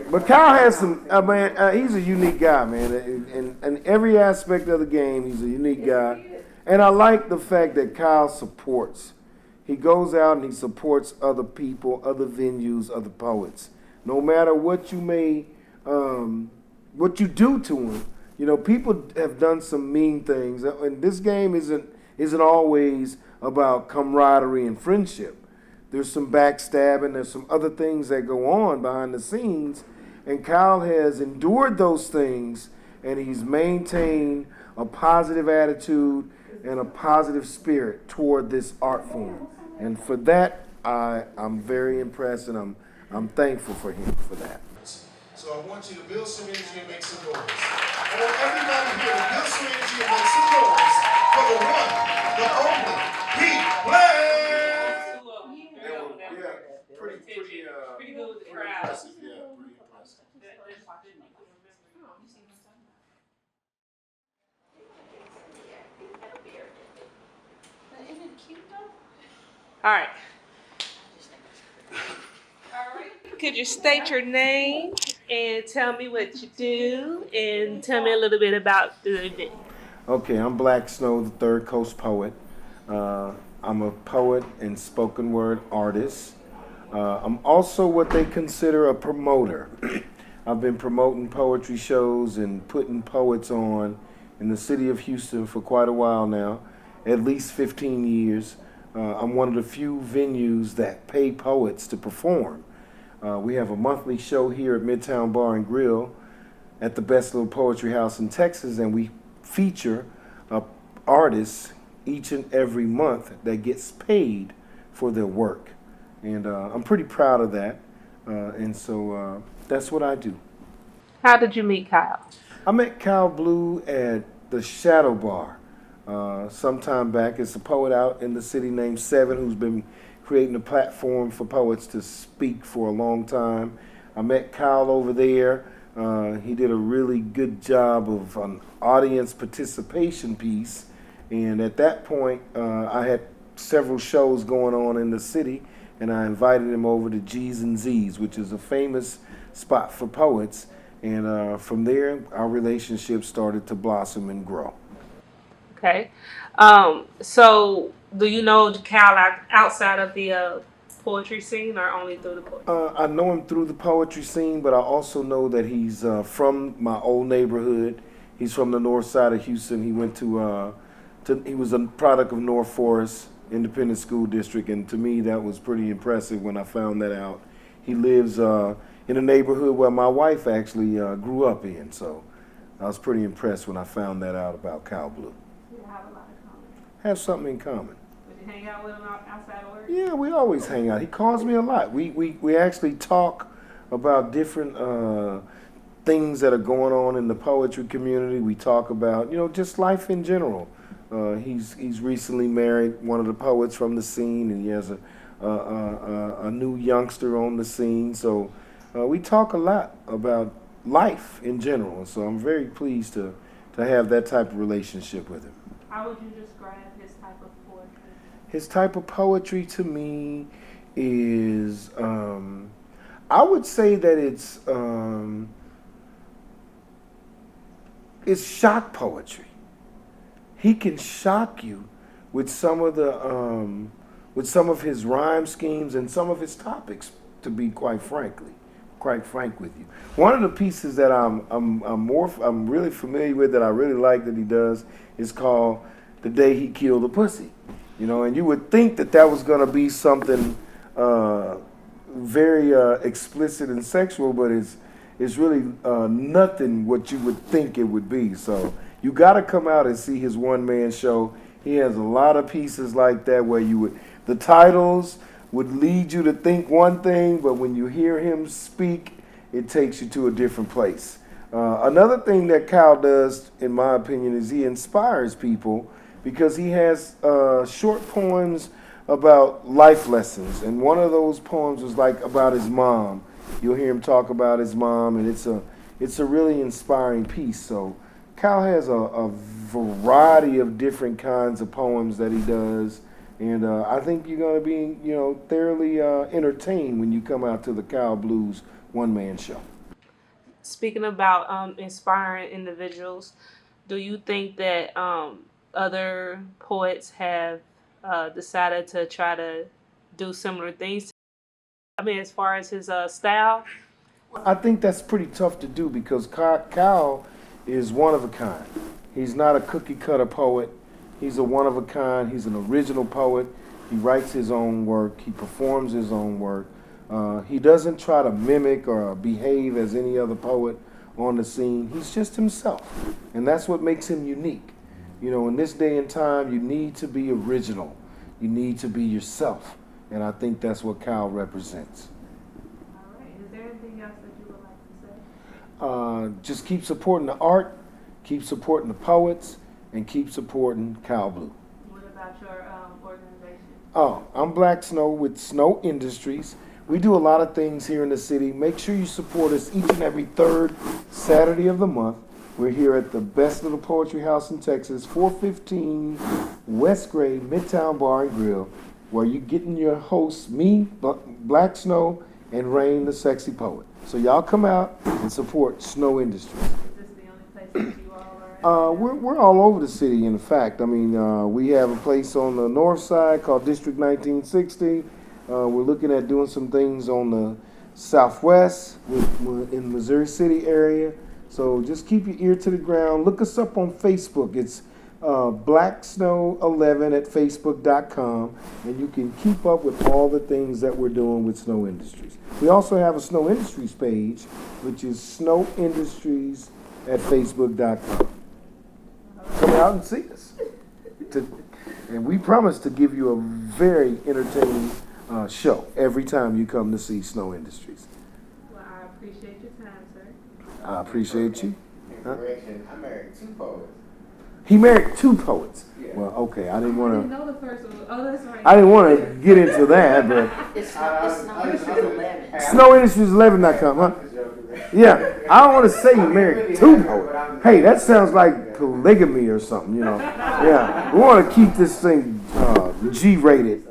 But Kyle has some, he's a unique guy, man. In every aspect of the game, he's a unique guy. And I like the fact that Kyle supports. He goes out and he supports other people, other venues, other poets. No matter what you may, what you do to him. You know, people have done some mean things. And this game isn't always about camaraderie and friendship. There's some backstabbing, there's some other things that go on behind the scenes, and Kyle has endured those things, and he's maintained a positive attitude and a positive spirit toward this art form. And for that, I'm very impressed, and I'm thankful for him for that. So I want you to build some energy and make some noise. I want everybody here to build some energy and make some noise for the one, the only, Pete Blaine. Pretty good with the crowd. Impressive, yeah, pretty impressive. Isn't it cute though? All right. Could you state your name and tell me what you do and tell me a little bit about the event? Okay, I'm Black Snow, the Third Coast Poet. I'm a poet and spoken word artist. I'm also what they consider a promoter. I've been promoting poetry shows and putting poets on in the city of Houston for quite a while now, at least 15 years. I'm one of the few venues that pay poets to perform. We have a monthly show here at Midtown Bar and Grill at the Best Little Poetry House in Texas, and we feature artists each and every month that gets paid for their work. And I'm pretty proud of that. And so that's what I do. How did you meet Kyle? I met Kyle Blue at the Shadow Bar some time back. It's a poet out in the city named Seven who's been creating a platform for poets to speak for a long time. I met Kyle over there. He did a really good job of an audience participation piece. And at that point, I had several shows going on in the city, and I invited him over to G's and Z's, which is a famous spot for poets. And from there, our relationship started to blossom and grow. Okay. So do you know Kyle outside of the poetry scene or only through the poetry? I know him through the poetry scene, but I also know that he's from my old neighborhood. He's from the north side of Houston. He went he was a product of North Forest Independent School District, and to me that was pretty impressive when I found that out. He lives in a neighborhood where my wife actually grew up in, so I was pretty impressed when I found that out about Kyle Blue. We have a lot in common. Have something in common. Would you hang out with him outside of work? Yeah, we always hang out. He calls me a lot. We actually talk about different things that are going on in the poetry community. We talk about, just life in general. He's recently married one of the poets from the scene, and he has a new youngster on the scene. So we talk a lot about life in general. So I'm very pleased to have that type of relationship with him. How would you describe his type of poetry? His type of poetry to me is, I would say that it's shock poetry. He can shock you with some of his rhyme schemes and some of his topics, to be quite frank with you. One of the pieces that I'm really familiar with, that I really like that he does, is called "The Day He Killed a Pussy." And you would think that was going to be something very explicit and sexual, but it's really nothing what you would think it would be. So you got to come out and see his one-man show. He has a lot of pieces like that where the titles would lead you to think one thing, but when you hear him speak, it takes you to a different place. Another thing that Kyle does, in my opinion, is he inspires people because he has short poems about life lessons. And one of those poems was about his mom. You'll hear him talk about his mom, and it's a really inspiring piece. So Kyle has a variety of different kinds of poems that he does, and I think you're going to be, thoroughly entertained when you come out to the Kyle Blues one-man show. speaking about inspiring individuals, do you think that other poets have decided to try to do similar things? I mean, as far as his style. I think that's pretty tough to do because Kyle is one of a kind. He's not a cookie cutter poet. He's a one of a kind. He's an original poet. He writes his own work. He performs his own work. He doesn't try to mimic or behave as any other poet on the scene. He's just himself. And that's what makes him unique. You know, in this day and time, you need to be original. You need to be yourself. And I think that's what Kyle represents. All right. Is there anything else that you would like to say? Just keep supporting the art, keep supporting the poets, and keep supporting Kyle Blue. What about your organization? Oh, I'm Black Snow with Snow Industries. We do a lot of things here in the city. Make sure you support us each and every third Saturday of the month. We're here at the Best Little Poetry House in Texas, 415 West Gray, Midtown Bar and Grill, where you're getting your hosts, me, Black Snow, and Rain, the sexy poet. So y'all come out and support Snow Industries. Is this the only place that you all are? We're all over the city, in fact. I mean, we have a place on the north side called District 1960. We're looking at doing some things on the southwest in Missouri City area. So just keep your ear to the ground. Look us up on Facebook. It's Black Snow 11 at facebook.com, and you can keep up with all the things that we're doing with Snow Industries. We also have a Snow Industries page, which is Snow Industries at facebook.com. Come out and see us. And we promise to give you a very entertaining show every time you come to see Snow Industries. Well, I appreciate your time, sir. I appreciate you. Correction, I married 2 poets. He married 2 poets. Yeah. Well, okay, I didn't I want didn't to. know the first one. Oh, that's right. I didn't want to get into that, but It's Snow Industries 11. Snow Industries 11.com, huh? Yeah, I don't want to say you married 2 poets. Hey, that sounds like polygamy or something, you know. Yeah, we want to keep this thing G-rated.